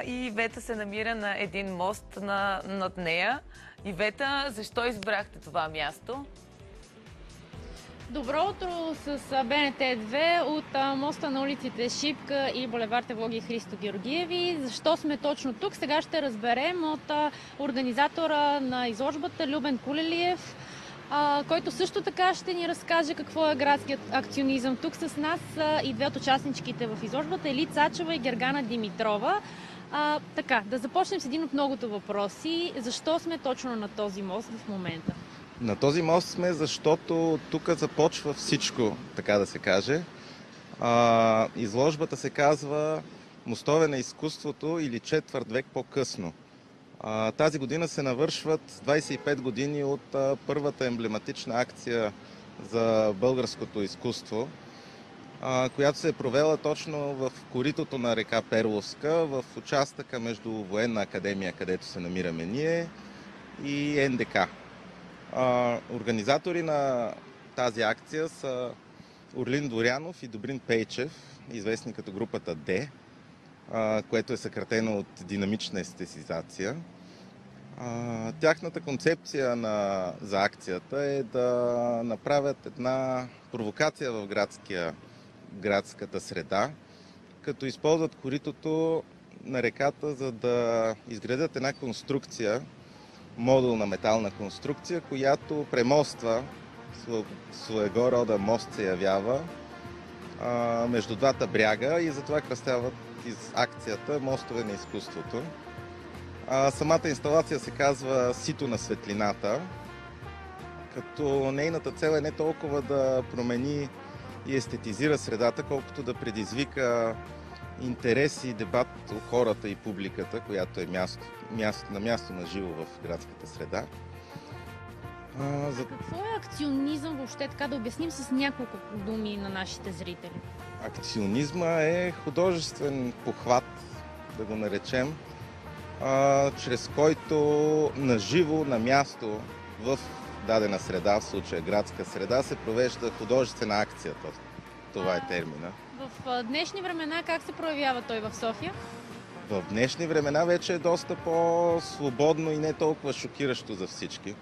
И Ивета се намира на един мост над нея. Ивета, защо избрахте това място? Добро утро с БНТ2 от моста на улиците Шипка и булевард Евлогий Христо Георгиеви. Защо сме точно тук? Сега ще разберем от организатора на изложбата Любен Кулелиев, който също така ще ни разкаже какво е градският акционизъм. Тук с нас и две от участничките в изложбата, Ели Цачева и Гергана Димитрова. Така, да започнем с един от многото въпроси. Защо сме точно на този мост в момента? На този мост сме, защото тук започва всичко, така да се каже. Изложбата се казва "Мостове на изкуството" или "Четвърт век по-късно". Тази година се навършват 25 години от първата емблематична акция за българското изкуство, която се е провела точно в коритото на река Перловска, в участъка между Военна академия, където се намираме ние, и НДК. Организатори на тази акция са Орлин Дворянов и Добрин Пейчев, известни като групата Д, което е съкратено от динамична естетизация. Тяхната концепция за акцията е да направят една провокация в градската среда, като използват коритото на реката, за да изградят една конструкция, модулна метална конструкция, която премоства, своего рода мост се явява между двата бряга, и затова кръстяват из акцията "Мостове на изкуството". Самата инсталация се казва "Сито на светлината", като нейната цел е не толкова да промени и естетизира средата, колкото да предизвика интерес и дебат у хората и публиката, която е на място на живо в градската среда. Какво е акционизъм въобще, така да обясним с няколко думи на нашите зрители? Акционизма е художествен похват, да го наречем, чрез който на живо, на място, в дадена среда, в случая градска среда, се провежда художествена акция. Това е термина. В днешни времена как се проявява той в София? В днешни времена вече е доста по-свободно и не толкова шокиращо за всички.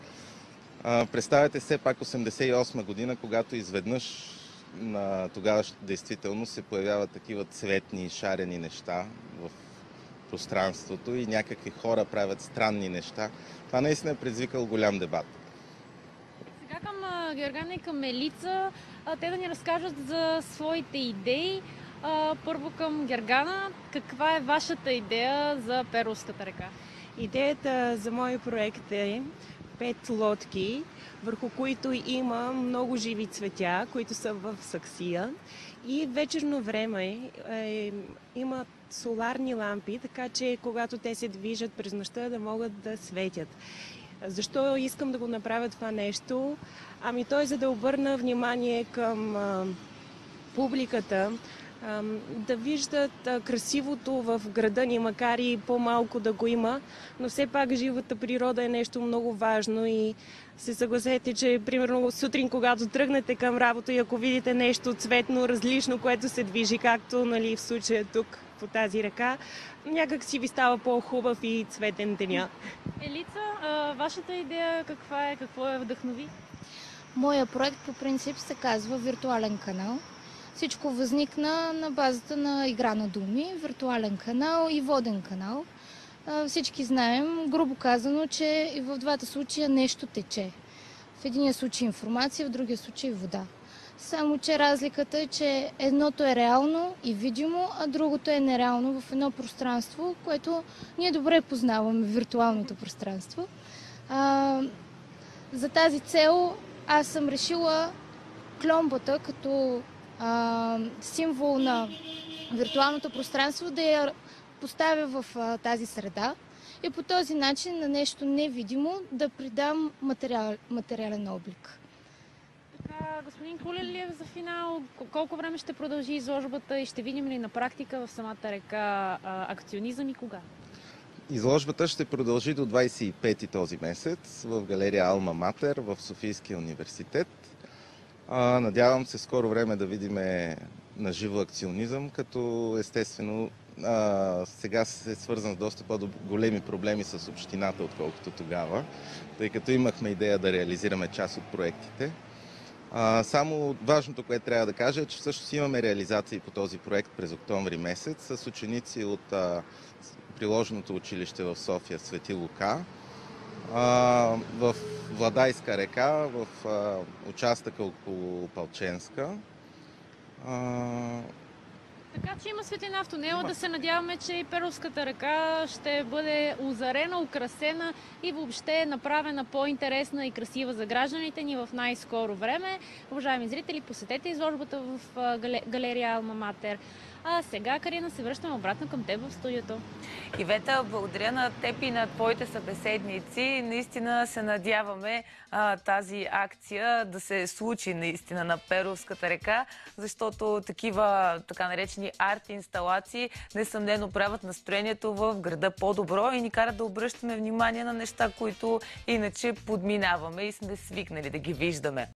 Представете все пак 1988 година, когато изведнъж на тогавашната действителност се появяват такива цветни и шарени неща в пространството и някакви хора правят странни неща. Това наистина е предизвикало голям дебат. Сега към Гергана и към Елица, те да ни разкажат за своите идеи. Първо към Гергана, каква е вашата идея за Перловската река? Идеята за мой проект е 5 лодки, върху които има много живи цветя, които са в саксия, и вечерно време има соларни лампи, така че когато те се движат през нощта, да могат да светят. Защо искам да го направя това нещо? То е за да обърна внимание към публиката, да виждат красивото в града ни, макар и по-малко да го има, но все пак живата природа е нещо много важно и се съгласете, че примерно сутрин, когато тръгнете към работа и ако видите нещо цветно, различно, което се движи, както в случая тук по тази река, някак си ви става по-хубав и цветен деня. Елица, вашата идея каква е? Какво я вдъхнови? Моя проект по принцип се казва "Виртуален канал". Всичко възникна на базата на игра на думи, виртуален канал и воден канал. Всички знаем, грубо казано, че и в двата случая нещо тече. В единия случай информация, в другия случай вода. Само че разликата е, че едното е реално и видимо, а другото е нереално в едно пространство, което ние добре познаваме, виртуалното пространство. За тази цел аз съм решила кломбата като символ на виртуалното пространство да я поставя в тази среда и по този начин на нещо невидимо да придам материален облик. Така, господин Кулелиев, за финал, колко време ще продължи изложбата и ще видим ли на практика в самата река акционизъм и кога? Изложбата ще продължи до 25-ти този месец в галерия Алма Матер в Софийския университет. Надявам се скоро време да видим на живо акционизъм, като естествено сега се свързан с доста по-големи проблеми с общината, отколкото тогава, тъй като имахме идея да реализираме част от проектите. Само важното, което трябва да кажа, е, че всъщност имаме реализации по този проект през октомври месец с ученици от приложеното училище в София Свети Лука, в Владайска река, в участъка около Палченска. Така че има светлина в тунела. Да се надяваме, че и Перовската река ще бъде озарена, украсена и въобще направена по-интересна и красива за гражданите ни в най-скоро време. Уважаеми зрители, посетете изложбата в галерия Алма Матер. А сега, Карина, се връщаме обратно към теб в студиото. Ивета, благодаря на теб и на твоите събеседници. Наистина се надяваме тази акция да се случи наистина на Перовската река, защото такива така наречени арт-инсталации несъмнено правят настроението в града по-добро и ни карат да обръщаме внимание на неща, които иначе подминаваме и сме свикнали да ги виждаме.